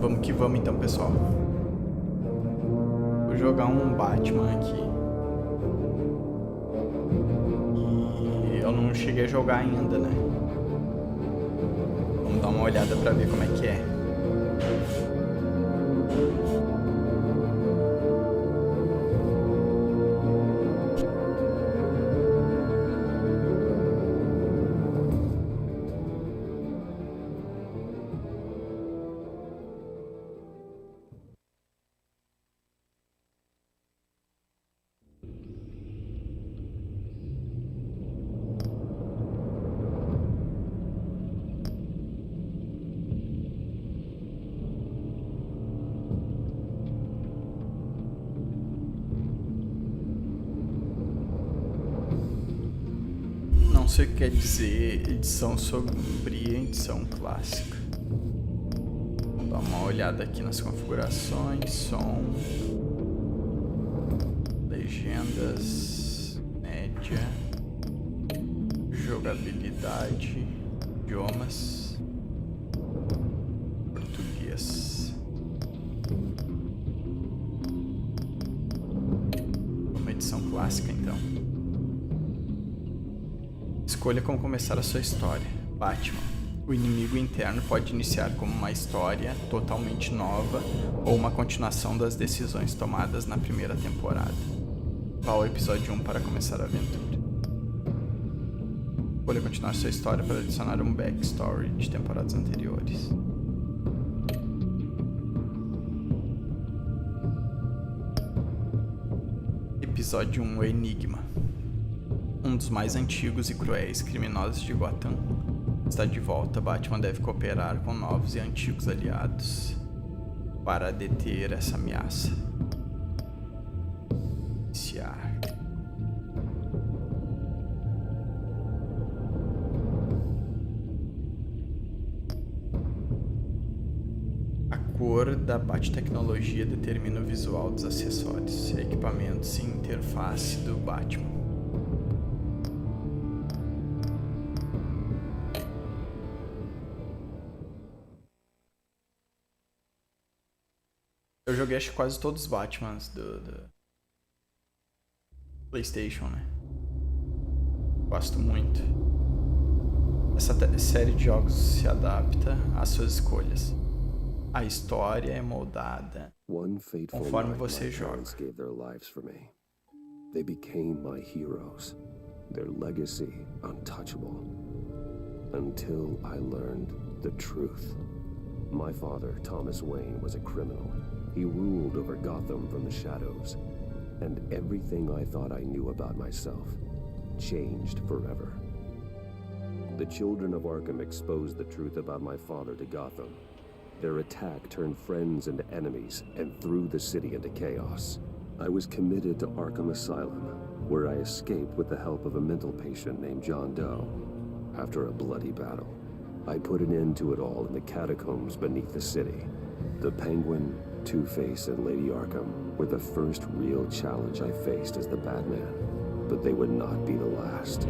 Vamos que vamos então, pessoal. Vou jogar um Batman aqui. E eu não cheguei a jogar ainda, né? Vamos dar uma olhada pra ver como é que é. Não sei o que quer dizer edição sombria, edição clássica. Vamos dar uma olhada aqui nas configurações, som, legendas, média, jogabilidade, idiomas, português. Uma edição clássica então. Escolha como começar a sua história. Batman. O inimigo interno pode iniciar como uma história totalmente nova ou uma continuação das decisões tomadas na primeira temporada. Vá ao episódio 1 para começar a aventura. Escolha continuar sua história para adicionar um backstory de temporadas anteriores. Episódio 1: O Enigma. Um dos mais antigos e cruéis criminosos de Gotham está de volta. Batman deve cooperar com novos e antigos aliados para deter essa ameaça. Iniciar. A cor da Bat-tecnologia determina o visual dos acessórios, equipamentos e interface do Batman. Eu joguei acho que quase todos os Batmans do PlayStation, né? Gosto muito. Essa série de jogos se adapta às suas escolhas. A história é moldada conforme você joga. They became my heroes, their legacy untouchable. Until I learned the truth. My father, Thomas Wayne, was a criminal. He ruled over Gotham from the shadows, and everything I thought I knew about myself changed forever. The children of Arkham exposed the truth about my father to Gotham. Their attack turned friends into enemies and threw the city into chaos. I was committed to Arkham Asylum, where I escaped with the help of a mental patient named John Doe. After a bloody battle, I put an end to it all in the catacombs beneath the city. The Penguin, Two-Face, and Lady Arkham were the first real challenge I faced as the Batman, but they would not be the last.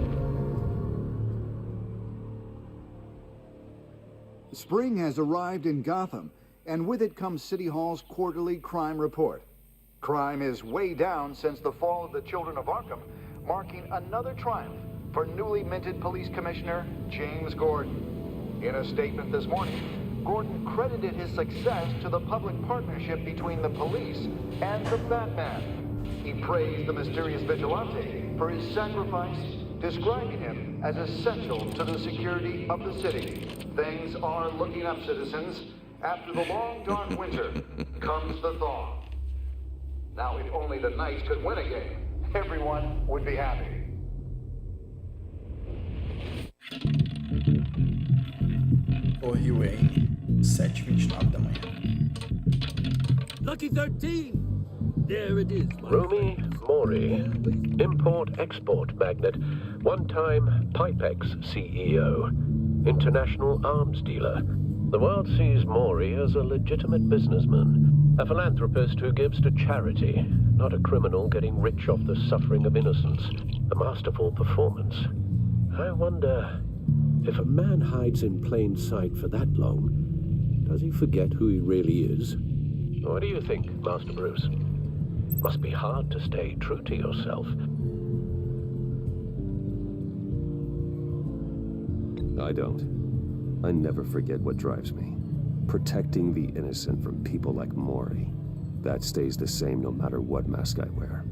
Spring has arrived in Gotham, and with it comes City Hall's quarterly crime report. Crime is way down since the fall of the Children of Arkham, marking another triumph for newly minted Police Commissioner James Gordon. In a statement this morning, Gordon credited his success to the public partnership between the police and the Batman. He praised the mysterious vigilante for his sacrifice, describing him as essential to the security of the city. Things are looking up, citizens. After the long, dark winter comes the thaw. Now, if only the Knights could win a game, everyone would be happy. Torre Wayne, 7h29 da manhã. Lucky 13! There it is, my Romy friend. Mori, import-export magnate, one-time Pipex CEO, international arms dealer. The world sees Mori as a legitimate businessman, a philanthropist who gives to charity, not a criminal getting rich off the suffering of innocence. A masterful performance. I wonder, if a man hides in plain sight for that long, Does he forget who he really is? What do you think, Master Bruce? Must be hard to stay true to yourself. I don't. I never forget what drives me. Protecting the innocent from people like Mori. That stays the same no matter what mask I wear.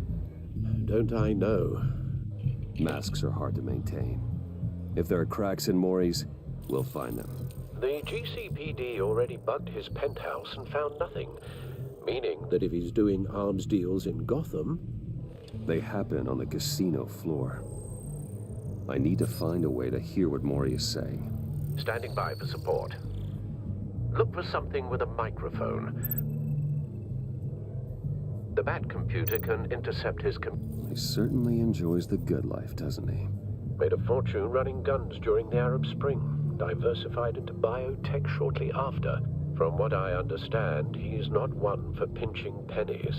Don't I know? Masks are hard to maintain. If there are cracks in Mori's, we'll find them. The GCPD already bugged his penthouse and found nothing. Meaning that if he's doing arms deals in Gotham... They happen on the casino floor. I need to find a way to hear what Mori is saying. Standing by for support. Look for something with a microphone. The Bat computer can intercept his He certainly enjoys the good life, doesn't he? Made a fortune running guns during the Arab Spring. Diversified into biotech shortly after. From what I understand, he's not one for pinching pennies.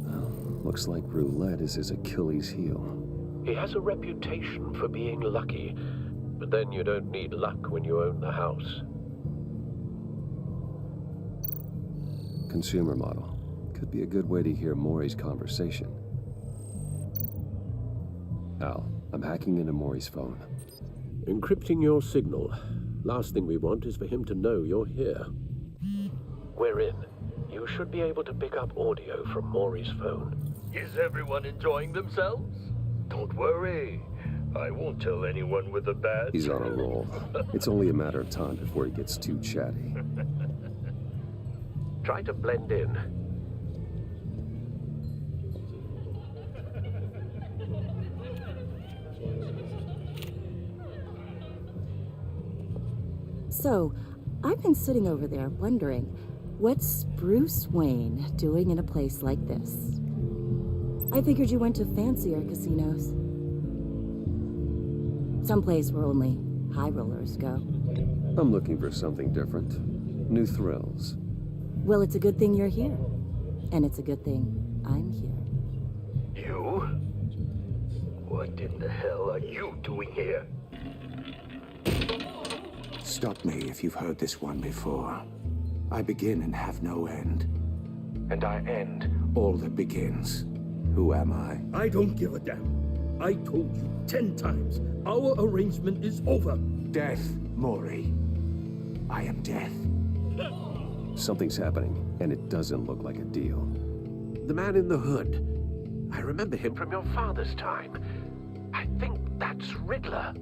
Well, looks like roulette is his Achilles heel. He has a reputation for being lucky, but then you don't need luck when you own the house. Consumer model. Could be a good way to hear Mori's conversation. Al, I'm hacking into Mori's phone. Encrypting your signal. Last thing we want is for him to know you're here. We're in. You should be able to pick up audio from Mori's phone. Is everyone enjoying themselves? Don't worry. I won't tell anyone with a badge. He's on a roll. It's only a matter of time before he gets too chatty. Try to blend in. So, I've been sitting over there wondering, what's Bruce Wayne doing in a place like this? I figured you went to fancier casinos. Someplace where only high rollers go. I'm looking for something different. New thrills. Well, it's a good thing you're here. And it's a good thing I'm here. You? What in the hell are you doing here? Stop me if you've heard this one before. I begin and have no end. And I end all that begins. Who am I? I don't give a damn. I told you 10 times. Our arrangement is over. Death, Mori. I am death. Something's happening, and it doesn't look like a deal. The man in the hood. I remember him from your father's time. I think that's Riddler.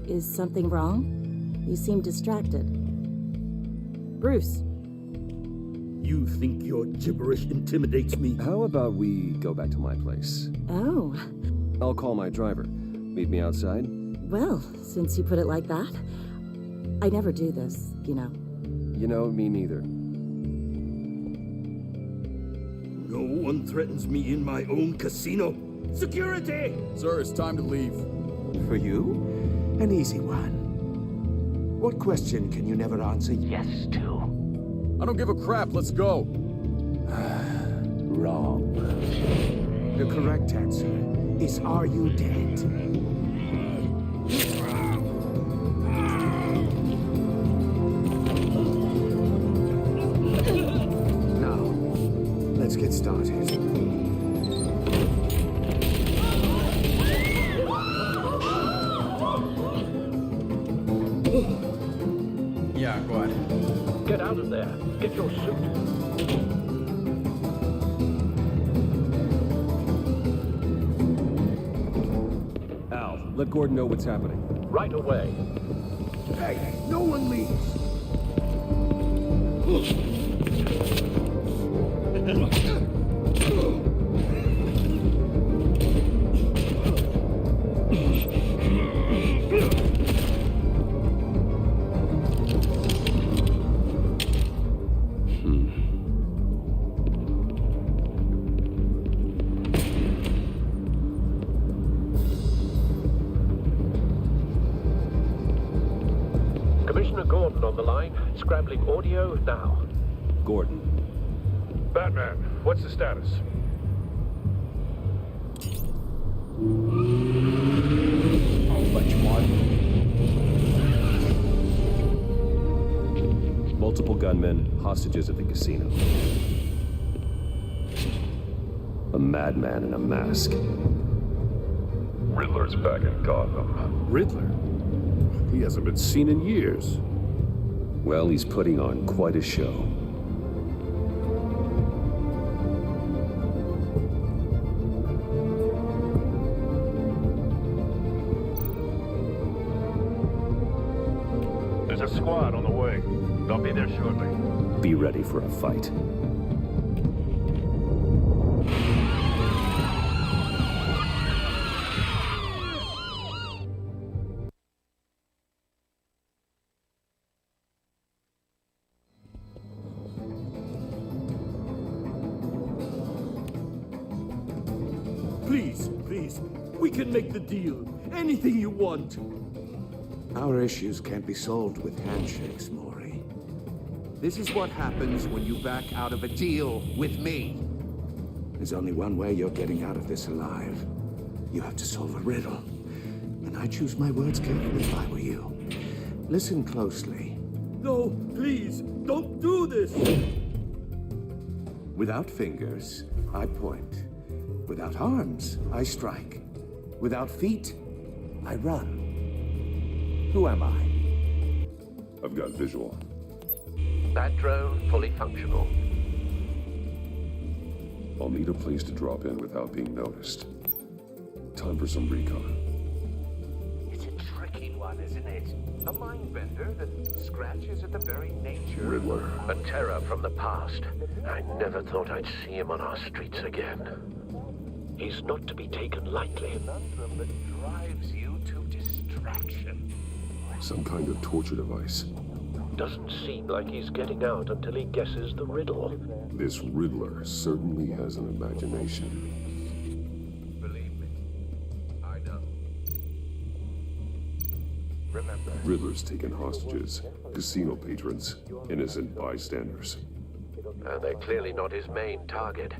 Is something wrong? You seem distracted. Bruce. You think your gibberish intimidates me? How about we go back to my place? Oh. I'll call my driver. Meet me outside? Well, since you put it like that, I never do this, you know. You know, me neither. No one threatens me in my own casino. Security! Sir, it's time to leave. For you, an easy one. What question can you never answer yes to? I don't give a crap, let's go. Wrong. The correct answer is, are you dead? Now, let's get started. Yeah, agora. Get out of there. Get your suit. Al, let Gordon know what's happening. Right away. Hey, no one leaves. Commissioner Gordon on the line. Scrambling audio now. Gordon. Batman, what's the status? Batmóvel. Multiple gunmen, hostages at the casino. A madman in a mask. Riddler's back in Gotham. Riddler? He hasn't been seen in years. Well, he's putting on quite a show. There's a squad on the way. They'll be there shortly. Be ready for a fight. Please, please, we can make the deal. Anything you want. Our issues can't be solved with handshakes, Maury. This is what happens when you back out of a deal with me. There's only one way you're getting out of this alive. You have to solve a riddle. And I choose my words carefully if I were you. Listen closely. No, please, don't do this! Without fingers, I point. Without arms, I strike. Without feet, I run. Who am I? I've got visual. Bat drone fully functional. I'll need a place to drop in without being noticed. Time for some recon. It's a tricky one, isn't it? A mind bender that scratches at the very nature. Riddler. A terror from the past. I never thought I'd see him on our streets again. He's not to be taken lightly. Conundrum that drives you to distraction. Some kind of torture device. Doesn't seem like he's getting out until he guesses the riddle. This Riddler certainly has an imagination. Believe me, I know. Remember, Riddler's taken hostages, casino patrons, innocent bystanders. And they're clearly not his main target.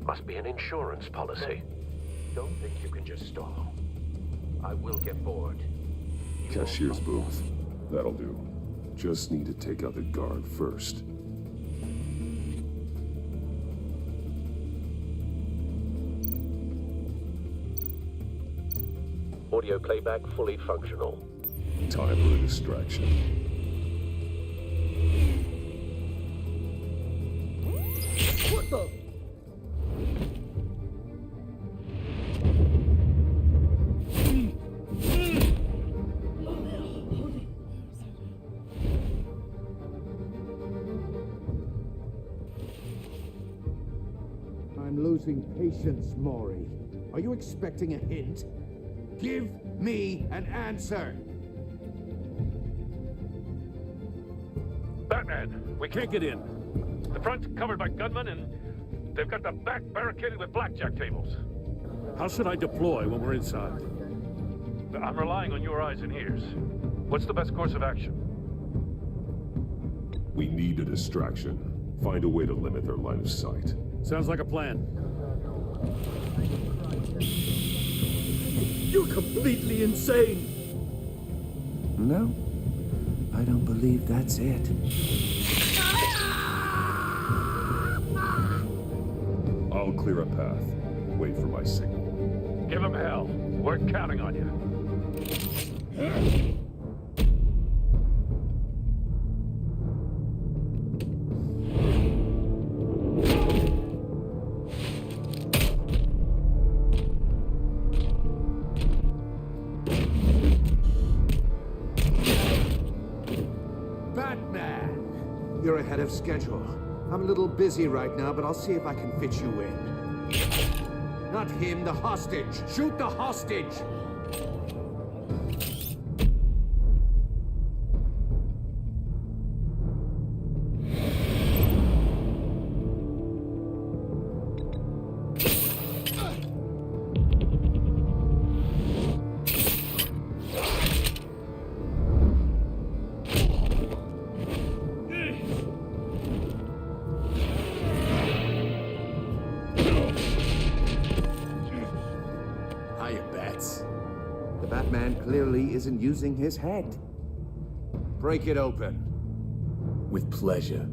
Must be an insurance policy. don't think you can just stall. I will get bored. Cashier's booth. That'll do. Just need to take out the guard first. Audio playback fully functional. Time for a distraction. What the? I'm losing patience, Maury. Are you expecting a hint? Give me an answer! Batman, we can't get in. The front's covered by gunmen, and they've got the back barricaded with blackjack tables. How should I deploy when we're inside? I'm relying on your eyes and ears. What's the best course of action? We need a distraction. Find a way to limit their line of sight. Sounds like a plan. You're completely insane! No, I don't believe that's it. I'll clear a path. Wait for my signal. Give them hell. We're counting on you. Batman! You're ahead of schedule. I'm a little busy right now, but I'll see if I can fit you in. Not him, the hostage! Shoot the hostage! I man clearly isn't using his head. Break it open. With pleasure.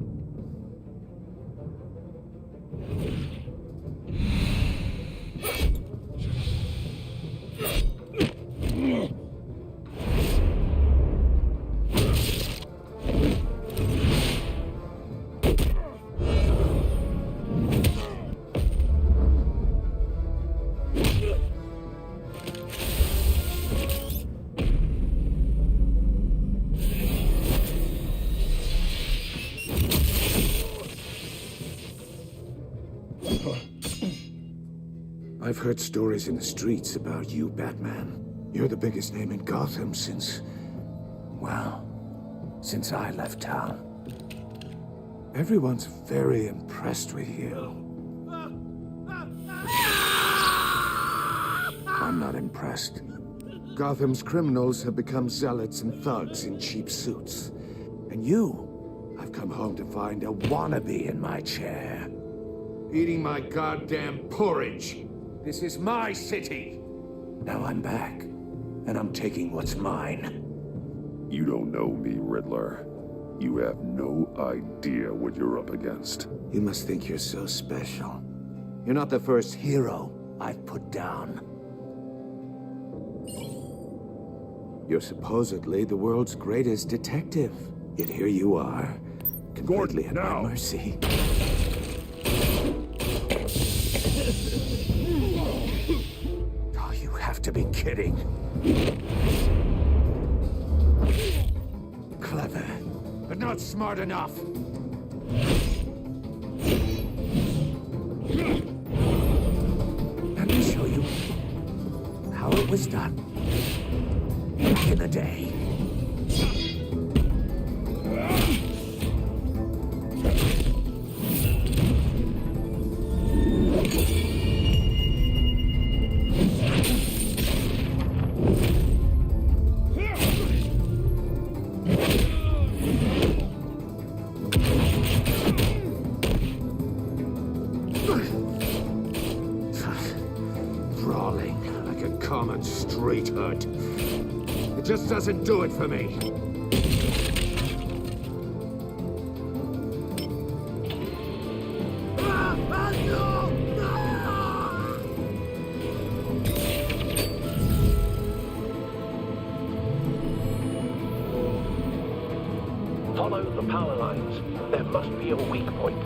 I've heard stories in the streets about you, Batman. You're the biggest name in Gotham since... well, since I left town. Everyone's very impressed with you. I'm not impressed. Gotham's criminals have become zealots and thugs in cheap suits. And you, I've come home to find a wannabe in my chair. Eating my goddamn porridge. This is my city. Now I'm back, and I'm taking what's mine. You don't know me, Riddler. You have no idea what you're up against. You must think you're so special. You're not the first hero I've put down. You're supposedly the world's greatest detective. Yet here you are, completely at my mercy. Oh, you have to be kidding. Clever, but not smart enough. Let me show you how it was done back in the day. Brawling like a common street hood. It just doesn't do it for me. Follow the power lines. There must be a weak point.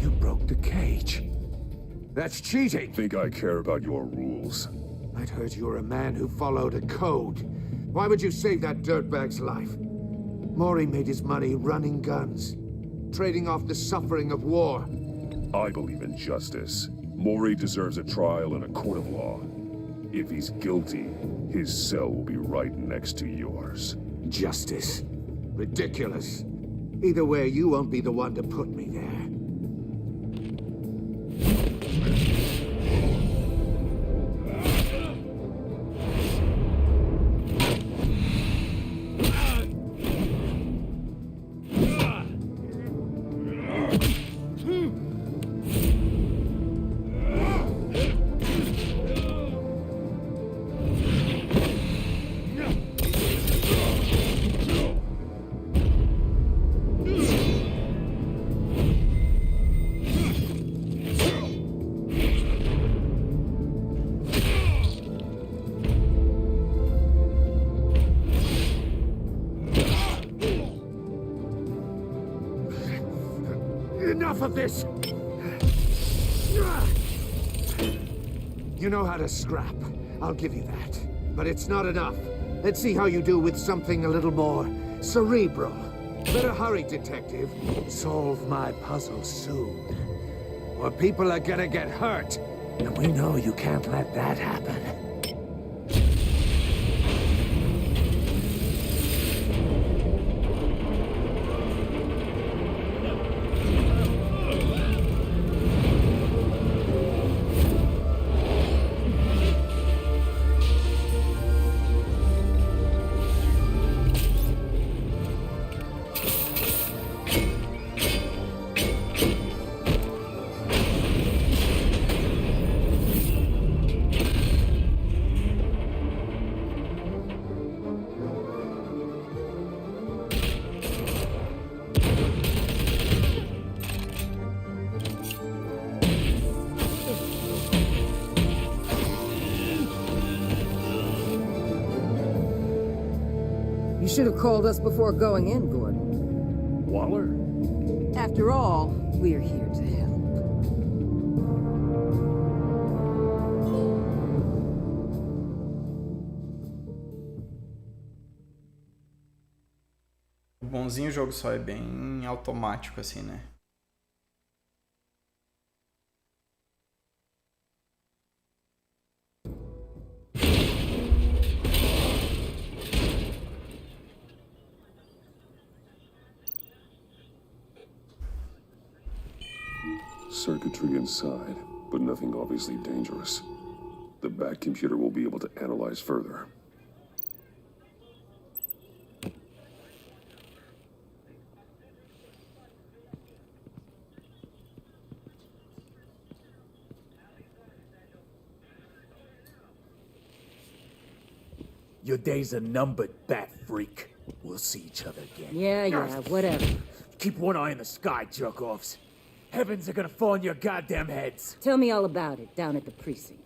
You broke the cage. That's cheating. Think I care about your rules? I'd heard you were a man who followed a code. Why would you save that dirtbag's life? Mori made his money running guns, trading off the suffering of war. I believe in justice. Mori deserves a trial in a court of law. If he's guilty, his cell will be right next to yours. Justice. Ridiculous. Either way, you won't be the one to put me there. Enough of this! You know how to scrap. I'll give you that. But it's not enough. Let's see how you do with something a little more cerebral. Better hurry, detective. Solve my puzzle soon. Or people are gonna get hurt. And we know you can't let that happen. You should have called us before going in, Gordon. Waller? After all, we're here to help. O bonzinho, o jogo só é bem automático, assim, né? Circuitry inside, but nothing obviously dangerous. The back computer will be able to analyze further. Your days are numbered, bat freak. We'll see each other again. Yeah, whatever. Keep one eye in the sky, jerk-offs. Heavens are gonna fall on your goddamn heads. Tell me all about it down at the precinct.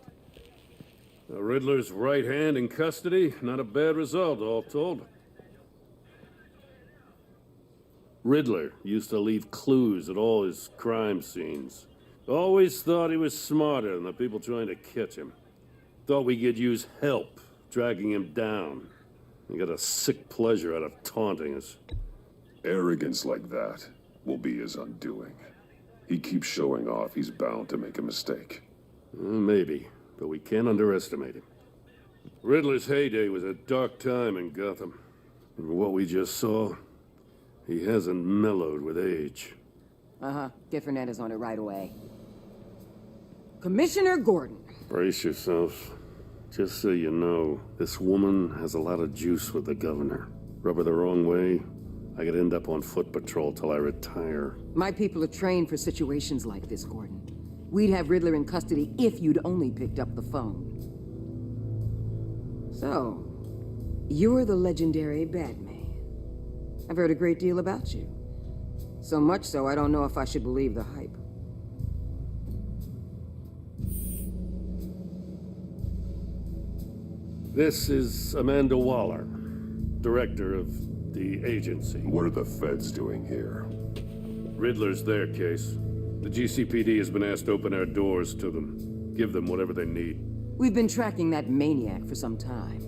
The Riddler's right hand in custody. Not a bad result, all told. Riddler used to leave clues at all his crime scenes. Always thought he was smarter than the people trying to catch him. Thought we could use help dragging him down. He got a sick pleasure out of taunting us. Arrogance like that will be his undoing. He keeps showing off, he's bound to make a mistake. Maybe, but we can't underestimate him. Riddler's heyday was a dark time in Gotham. And what we just saw, he hasn't mellowed with age. Get Fernandez on it right away. Commissioner Gordon. Brace yourself. Just so you know, this woman has a lot of juice with the governor. Rub her the wrong way, I could end up on foot patrol till I retire. My people are trained for situations like this, Gordon. We'd have Riddler in custody if you'd only picked up the phone. So, you're the legendary Batman. I've heard a great deal about you. So much so, I don't know if I should believe the hype. This is Amanda Waller, director of the agency. What are the feds doing here? Riddler's their case. The GCPD has been asked to open our doors to them. Give them whatever they need. We've been tracking that maniac for some time.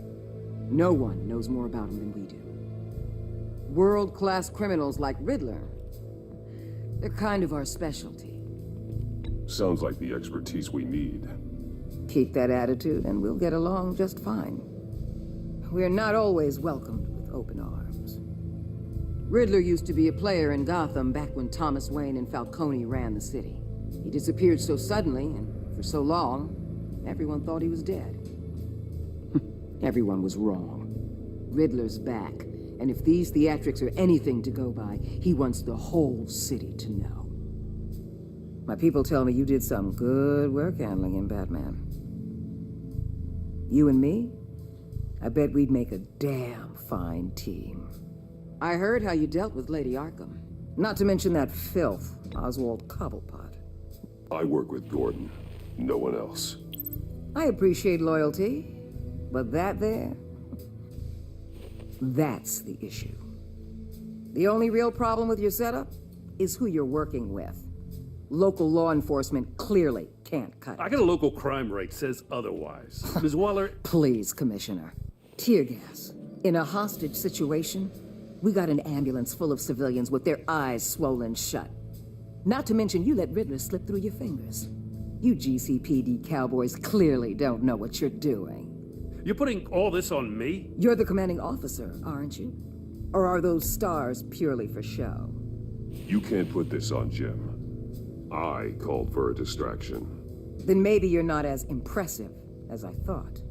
No one knows more about him than we do. World-class criminals like Riddler. They're kind of our specialty. Sounds like the expertise we need. Keep that attitude and we'll get along just fine. We're not always welcomed with open arms. Riddler used to be a player in Gotham back when Thomas Wayne and Falcone ran the city. He disappeared so suddenly and for so long, everyone thought he was dead. Everyone was wrong. Riddler's back, and if these theatrics are anything to go by, he wants the whole city to know. My people tell me you did some good work handling him, Batman. You and me? I bet we'd make a damn fine team. I heard how you dealt with Lady Arkham. Not to mention that filth, Oswald Cobblepot. I work with Gordon. No one else. I appreciate loyalty, but that there... that's the issue. The only real problem with your setup is who you're working with. Local law enforcement clearly can't cut it. I got a local crime rate says otherwise. Ms. Waller... Please, Commissioner. Tear gas. In a hostage situation, we got an ambulance full of civilians with their eyes swollen shut. Not to mention you let Riddler slip through your fingers. You GCPD cowboys clearly don't know what you're doing. You're putting all this on me? You're the commanding officer, aren't you? Or are those stars purely for show? You can't put this on Jim. I called for a distraction. Then maybe you're not as impressive as I thought.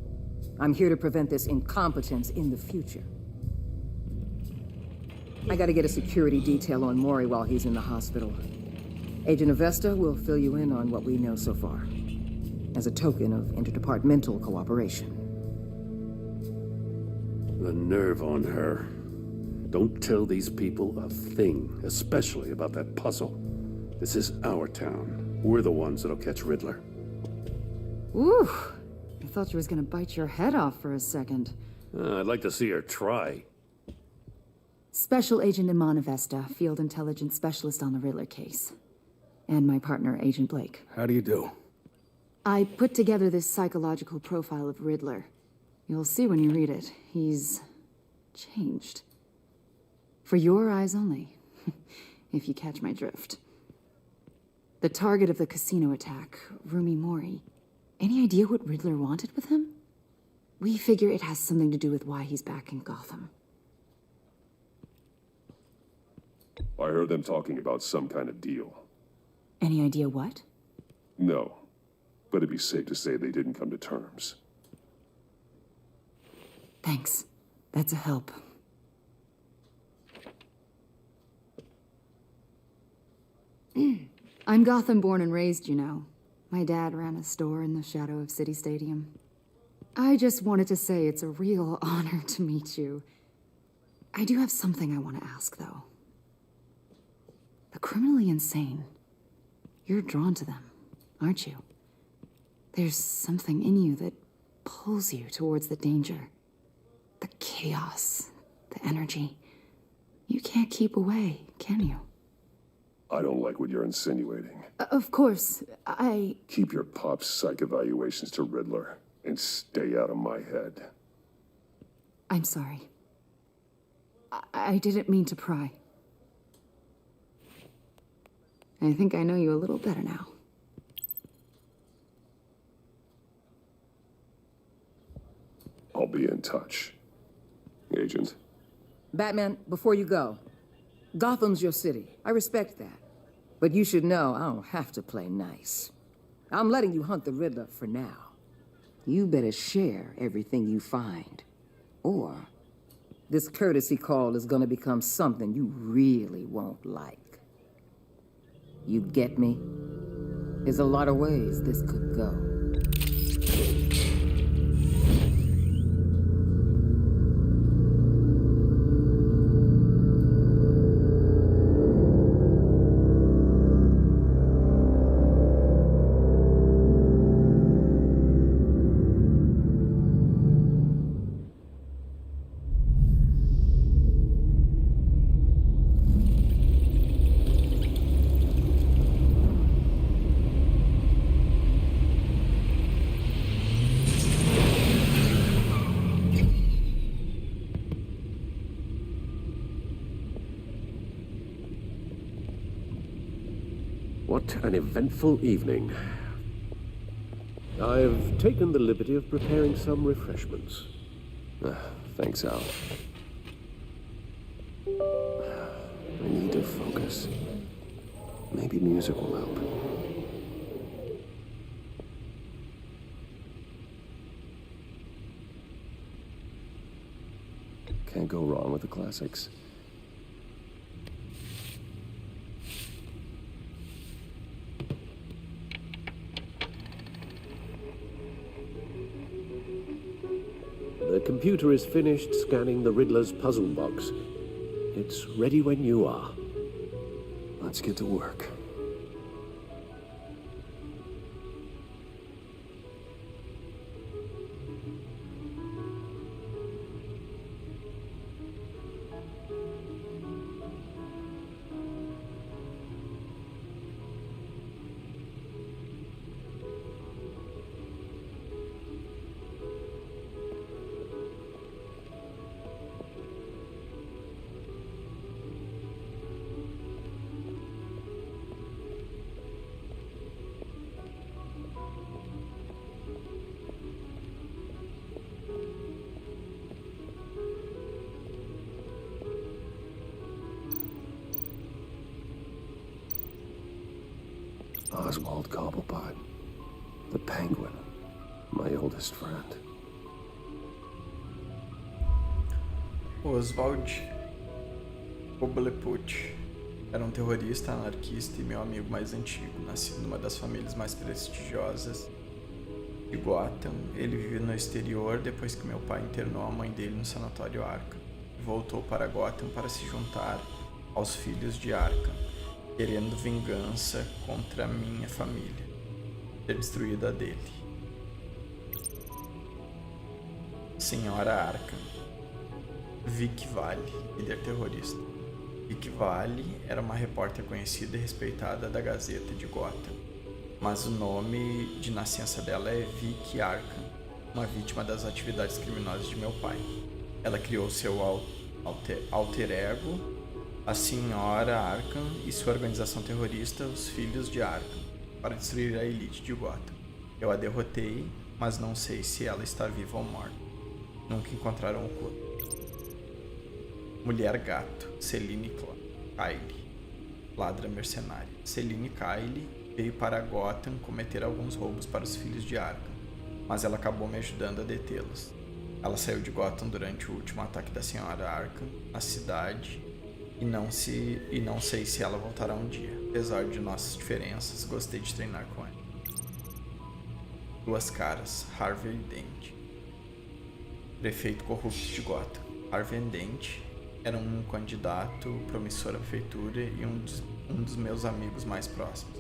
I'm here to prevent this incompetence in the future. I gotta get a security detail on Mori while he's in the hospital. Agent Avesta will fill you in on what we know so far, as a token of interdepartmental cooperation. The nerve on her. Don't tell these people a thing, especially about that puzzle. This is our town. We're the ones that'll catch Riddler. Ooh, I thought you was gonna bite your head off for a second. I'd like to see her try. Special Agent Imana Vesta, Field Intelligence Specialist on the Riddler case. And my partner, Agent Blake. How do you do? I put together this psychological profile of Riddler. You'll see when you read it. He's changed. For your eyes only, if you catch my drift. The target of the casino attack, Rumi Mori. Any idea what Riddler wanted with him? We figure it has something to do with why he's back in Gotham. I heard them talking about some kind of deal. Any idea what? No, but it'd be safe to say they didn't come to terms. Thanks. That's a help. I'm Gotham born and raised, you know. My dad ran a store in the shadow of City Stadium. I just wanted to say it's a real honor to meet you. I do have something I want to ask, though. The criminally insane. You're drawn to them, aren't you? There's something in you that pulls you towards the danger. The chaos, the energy. You can't keep away, can you? I don't like what you're insinuating. Of course, Keep your pop psych evaluations to Riddler, and stay out of my head. I'm sorry. I didn't mean to pry. I think I know you a little better now. I'll be in touch. Agent. Batman, before you go, Gotham's your city. I respect that. But you should know I don't have to play nice. I'm letting you hunt the Riddler for now. You better share everything you find. Or this courtesy call is gonna become something you really won't like. You get me? There's a lot of ways this could go. What an eventful evening. I've taken the liberty of preparing some refreshments. Thanks, Al. I need to focus. Maybe music will help. Can't go wrong with the classics. The computer is finished scanning the Riddler's puzzle box. It's ready when you are. Let's get to work. Oswald Cobblepot. The Penguin. My oldest friend. Oswald Cobblepot era um terrorista, anarquista e meu amigo mais antigo, nascido numa das famílias mais prestigiosas de Gotham. Ele vivia no exterior depois que meu pai internou a mãe dele no sanatório Arkham e voltou para Gotham para se juntar aos filhos de Arkham, querendo vingança contra a minha família, ter destruído a dele. Senhora Arkham. Vic Vale, líder terrorista. Vic Vale era uma repórter conhecida e respeitada da Gazeta de Gotham, mas o nome de nascença dela é Vicky Arkham, uma vítima das atividades criminosas de meu pai. Ela criou seu alter ego, a Senhora Arkham, e sua organização terrorista, os Filhos de Arkham, para destruir a elite de Gotham. Eu a derrotei, mas não sei se ela está viva ou morta. Nunca encontraram o corpo. Mulher Gato, Celine Kyle, ladra mercenária. Celine Kyle veio para Gotham cometer alguns roubos para os Filhos de Arkham, mas ela acabou me ajudando a detê-los. Ela saiu de Gotham durante o último ataque da Senhora Arkham na cidade e não sei se ela voltará um dia. Apesar de nossas diferenças, gostei de treinar com ela. Duas Caras, Harvey Dent. Prefeito corrupto de Gotham. Harvey Dent era um candidato promissor à prefeitura e um dos meus amigos mais próximos.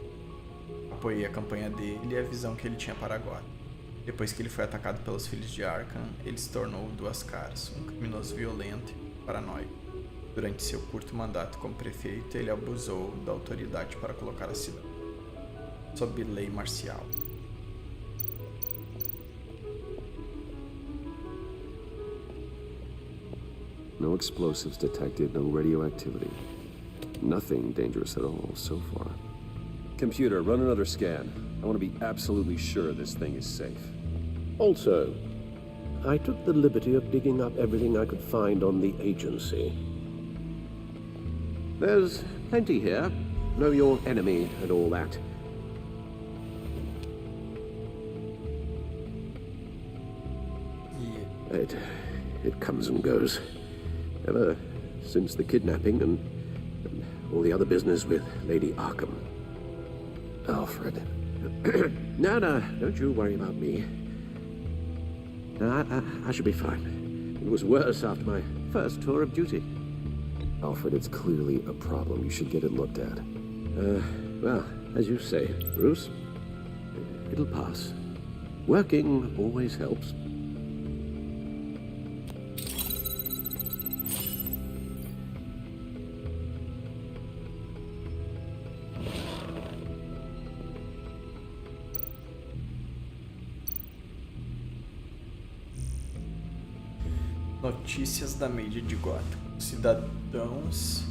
Apoiei a campanha dele e a visão que ele tinha para Gotham. Depois que ele foi atacado pelos Filhos de Arkham, ele se tornou Duas Caras, um criminoso violento e paranoico. Durante seu curto mandato como prefeito, ele abusou da autoridade para colocar a cidade sob lei marcial. No explosives detected, no radioactivity. Nothing dangerous at all so far. Computer, run another scan. I want to be absolutely sure this thing is safe. Also, I took the liberty of digging up everything I could find on the agency. There's plenty here. Know your enemy and all that. It comes and goes. Ever since the kidnapping and all the other business with Lady Arkham. Alfred. No, don't you worry about me. No, I should be fine. It was worse after my first tour of duty. Alfred, it's clearly a problem. You should get it looked at. Well, as you say, Bruce, it'll pass. Working always helps. Notícias da mídia de Gotham. Cidadãos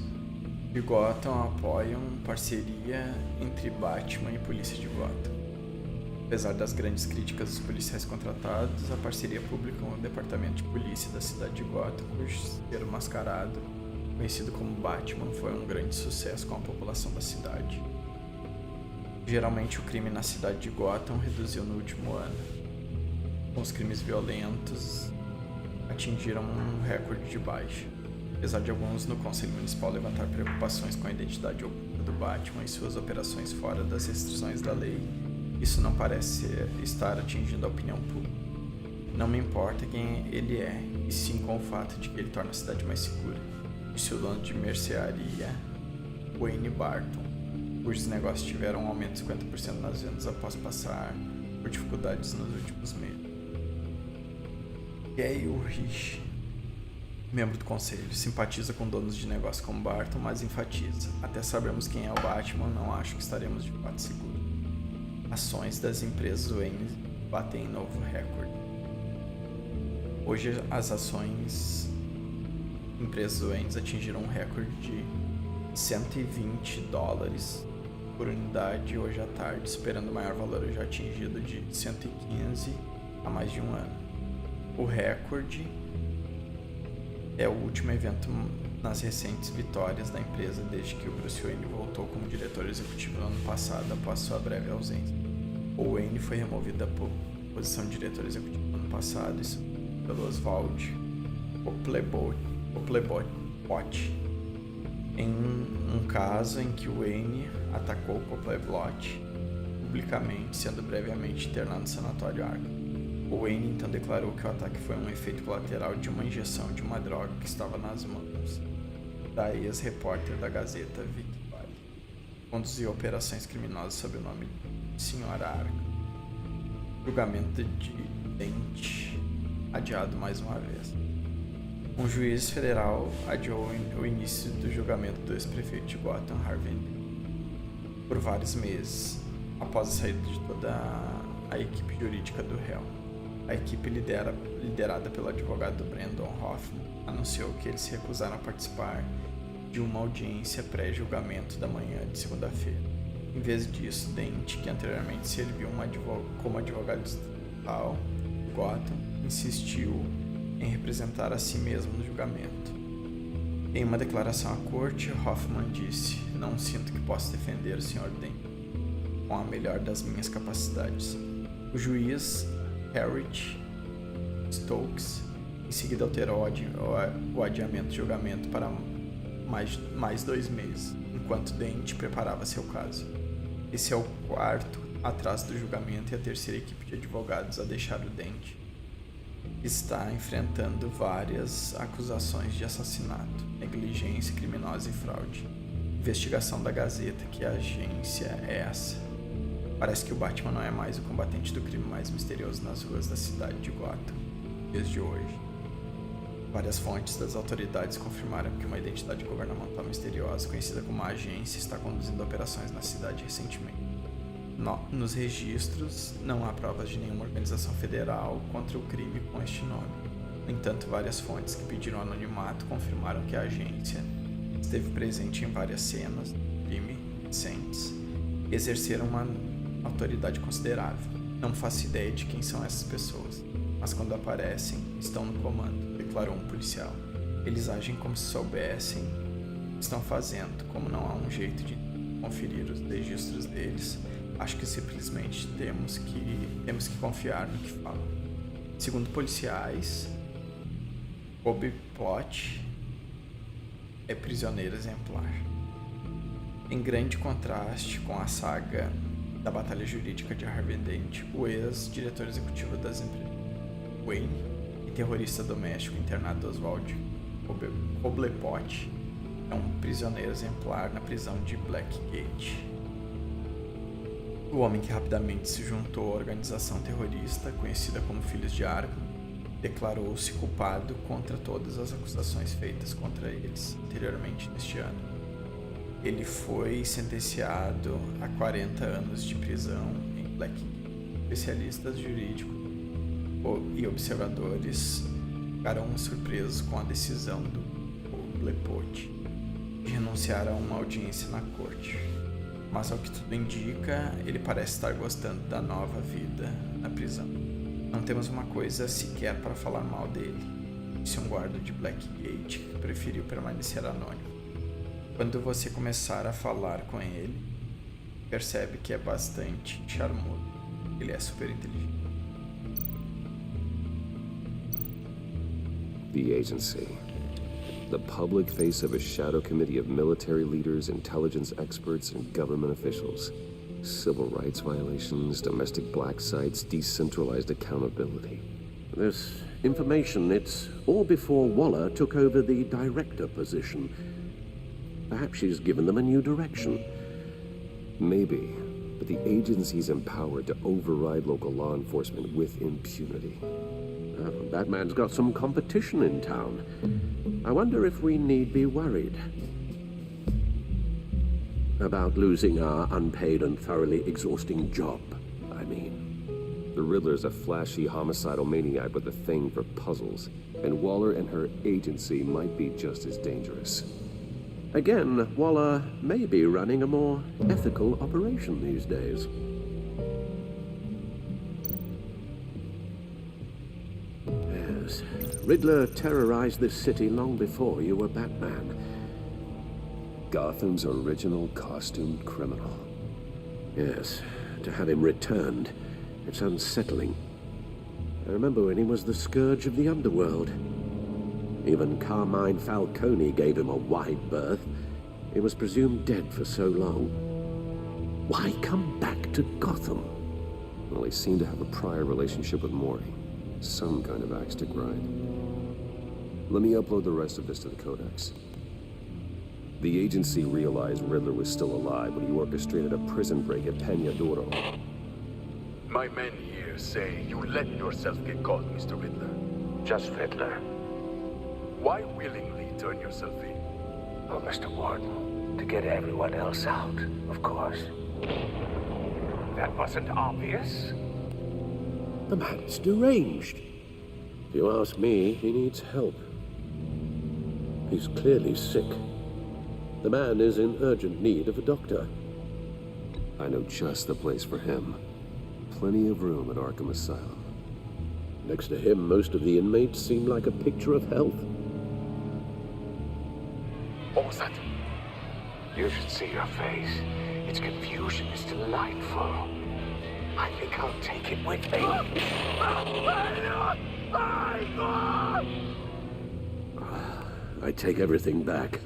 de Gotham apoiam parceria entre Batman e polícia de Gotham. Apesar das grandes críticas dos policiais contratados, a parceria pública com o departamento de polícia da cidade de Gotham, cujo ser mascarado, conhecido como Batman, foi um grande sucesso com a população da cidade. Geralmente o crime na cidade de Gotham reduziu no último ano. Com os crimes violentos atingiram um recorde de baixa. Apesar de alguns no Conselho Municipal levantar preocupações com a identidade oculta do Batman e suas operações fora das restrições da lei, isso não parece estar atingindo a opinião pública. Não me importa quem ele é, e sim com o fato de que ele torna a cidade mais segura, disse o dono de mercearia, Wayne Barton, cujos negócios tiveram um aumento de 50% nas vendas após passar por dificuldades nos últimos meses. Gay Ulrich, membro do conselho, simpatiza com donos de negócio como Barton, mas enfatiza: até sabermos quem é o Batman, não acho que estaremos de fato seguros. Ações das empresas Wayne batem em novo recorde. Hoje as ações empresas Wayne atingiram um recorde de $120 por unidade hoje à tarde, superando o maior valor já atingido de 115 há mais de um ano. O recorde é o último evento nas recentes vitórias da empresa desde que o Bruce Wayne voltou como diretor executivo no ano passado após sua breve ausência. O Wayne foi removido da posição de diretor executivo no ano passado pelo Oswald Cobblepot em um caso em que o Wayne atacou Cobblepot publicamente, sendo brevemente internado no sanatório Arkham. O Wayne então declarou que o ataque foi um efeito colateral de uma injeção de uma droga que estava nas mãos da ex-repórter da Gazeta, Vic Vale. Conduziu operações criminosas sob o nome de Senhora Arkham. Julgamento de Dent adiado mais uma vez. Um juiz federal adiou o início do julgamento do ex-prefeito de Gotham, Harvey Dent, por vários meses após a saída de toda a equipe jurídica do réu. A equipe liderada pelo advogado Brandon Hoffman anunciou que eles se recusaram a participar de uma audiência pré-julgamento da manhã de segunda-feira. Em vez disso, Dent, que anteriormente serviu como advogado estatal de Gotham, insistiu em representar a si mesmo no julgamento. Em uma declaração à corte, Hoffman disse: "Não sinto que possa defender o Sr. Dent com a melhor das minhas capacidades." O juiz Harriet Stokes em seguida alterou o adiamento do julgamento para mais 2 meses, enquanto Dent preparava seu caso. Esse é o quarto atraso do julgamento e a terceira equipe de advogados a deixar o Dent. Está enfrentando várias acusações de assassinato, negligência criminosa e fraude. Investigação da Gazeta, que agência é essa? Parece que o Batman não é mais o combatente do crime mais misterioso nas ruas da cidade de Gotham, desde hoje. Várias fontes das autoridades confirmaram que uma identidade governamental misteriosa, conhecida como a agência, está conduzindo operações na cidade recentemente. Nos registros, não há provas de nenhuma organização federal contra o crime com este nome. No entanto, várias fontes que pediram anonimato confirmaram que a agência esteve presente em várias cenas do crime recentes e exerceram uma autoridade considerável. Não faço ideia de quem são essas pessoas, mas quando aparecem, estão no comando, declarou um policial. Eles agem como se soubessem o que estão fazendo, como não há um jeito de conferir os registros deles. Acho que simplesmente temos que confiar no que falam. Segundo policiais, Bobby Plot é prisioneiro exemplar. Em grande contraste com a saga da batalha jurídica de Harvey Dent, o ex-diretor executivo das empresas Wayne e terrorista doméstico internado Oswald Cobblepot é um prisioneiro exemplar na prisão de Blackgate. O homem que rapidamente se juntou à organização terrorista, conhecida como Filhos de Arkham, declarou-se culpado contra todas as acusações feitas contra eles anteriormente neste ano. Ele foi sentenciado a 40 anos de prisão em Blackgate. Especialistas jurídicos e observadores ficaram surpresos com a decisão do Cobblepot de renunciar a uma audiência na corte. Mas, ao que tudo indica, ele parece estar gostando da nova vida na prisão. Não temos uma coisa sequer para falar mal dele, disse um guarda de Blackgate que preferiu permanecer anônimo. Quando você começar a falar com ele, percebe que é bastante charmoso. Ele é super inteligente. The agency. The public face of a shadow committee of military leaders, intelligence experts, and government officials. Civil rights violations, domestic black sites, decentralized accountability. This information, it's all before Waller took over the director position. Perhaps she's given them a new direction. Maybe, but the agency's empowered to override local law enforcement with impunity. Batman's got some competition in town. I wonder if we need be worried about losing our unpaid and thoroughly exhausting job, I mean. The Riddler's a flashy homicidal maniac with a thing for puzzles, and Waller and her agency might be just as dangerous. Again, Waller may be running a more ethical operation these days. Yes, Riddler terrorized this city long before you were Batman. Gotham's original costumed criminal. Yes, to have him returned, it's unsettling. I remember when he was the scourge of the underworld. Even Carmine Falcone gave him a wide berth. He was presumed dead for so long. Why come back to Gotham? Well, he seemed to have a prior relationship with Mori. Some kind of axe to grind. Let me upload the rest of this to the Codex. The agency realized Riddler was still alive when he orchestrated a prison break at Peña Duro. My men here say you let yourself get caught, Mr. Riddler. Just Riddler. Why willingly turn yourself in? Oh, Mr. Warden, to get everyone else out, of course. That wasn't obvious. The man's deranged. If you ask me, he needs help. He's clearly sick. The man is in urgent need of a doctor. I know just the place for him. Plenty of room at Arkham Asylum. Next to him, most of the inmates seem like a picture of health. What was that? You should see your face. Its confusion is delightful. I think I'll take it with me. I take everything back.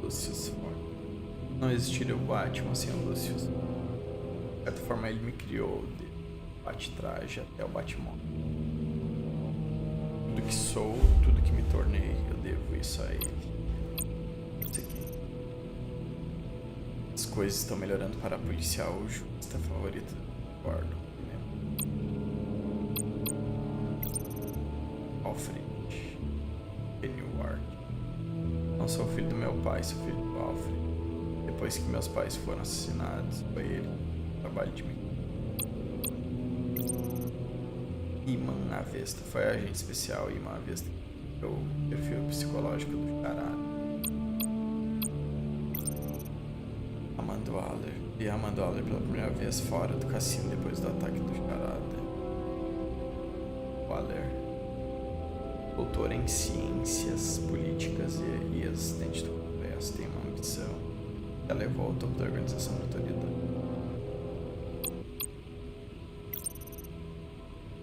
Lucius Fox. Não existiria o Batman sem o Lucius. De certa forma, ele me criou de Bat-Traje até o Batmóvel. Tudo que sou, tudo que me tornei, eu devo isso a ele. Isso aqui. As coisas estão melhorando para a policial justa favorita do Gordon. Alfred Pennyworth. Não sou filho do meu pai, sou filho do Alfred. Depois que meus pais foram assassinados, foi ele o trabalho de mim. Iman Avesta foi agente especial. Iman Avesta é o perfil psicológico do Charada. Amanda Waller. Vi Amanda Waller pela primeira vez fora do cassino depois do ataque do Charada. Waller, doutora em ciências políticas e assistente do Congresso, tem uma ambição que a levou ao topo da organização da autoridade.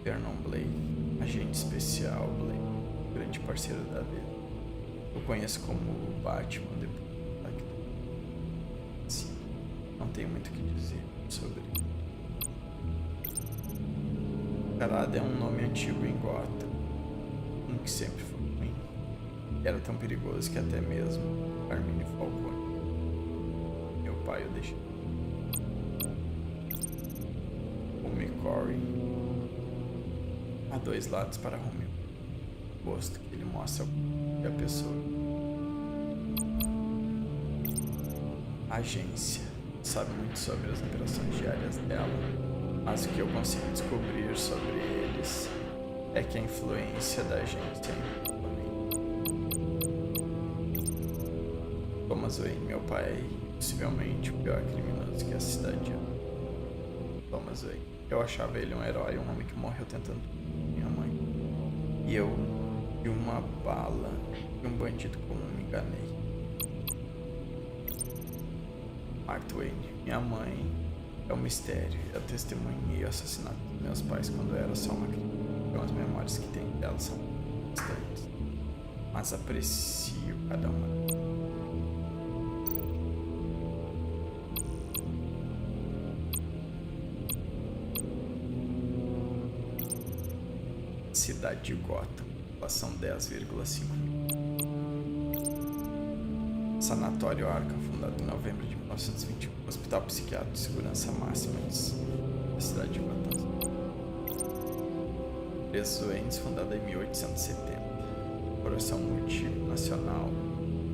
Vernon Blake, agente especial Blake, grande parceiro da vida. Eu conheço como o Batman depois do ataque do... Sim, não tenho muito o que dizer sobre ele. Charada é um nome antigo em Gotham, um que sempre foi ruim. Era tão perigoso que até mesmo Carmine Falcone, meu pai, o deixou. O McCory. Há dois lados para Romeo. O gosto que ele mostra a pessoa. A agência sabe muito sobre as operações diárias dela, mas o que eu consigo descobrir sobre eles é que a influência da agência é Thomas Wayne, meu pai, é possivelmente o pior criminoso que a cidade é. Thomas Wayne. Eu achava ele um herói, um homem que morreu tentando minha mãe. E eu, de uma bala, de um bandido como me enganei. Mark Twain, minha mãe, é um mistério. Eu testemunhei o assassinato dos meus pais quando eu era só uma criança. Então as memórias que tenho delas são distantes. Mas aprecio cada uma. Cidade de Gotham, população 10,5 mil. Sanatório Arkham, fundado em novembro de 1921, hospital psiquiátrico de segurança máxima da cidade de Gotham. Empresa Waynes, fundada em 1870. Corporação multinacional,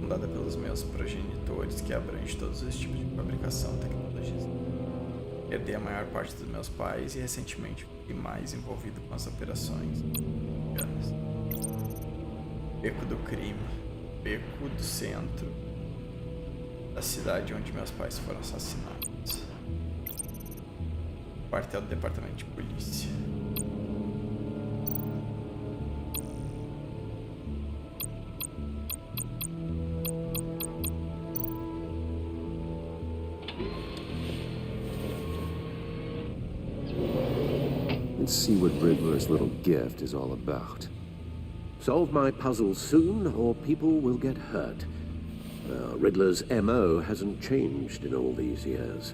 fundada pelos meus progenitores, que abrange todos os tipos de fabricação e tecnologias. Herdei a maior parte dos meus pais e recentemente fui mais envolvido com as operações. Beco do crime, beco do centro da cidade onde meus pais foram assassinados. Quartel do departamento de polícia. Let's see what Riddler's little gift is all about. Solve my puzzles soon, or people will get hurt. Riddler's MO hasn't changed in all these years.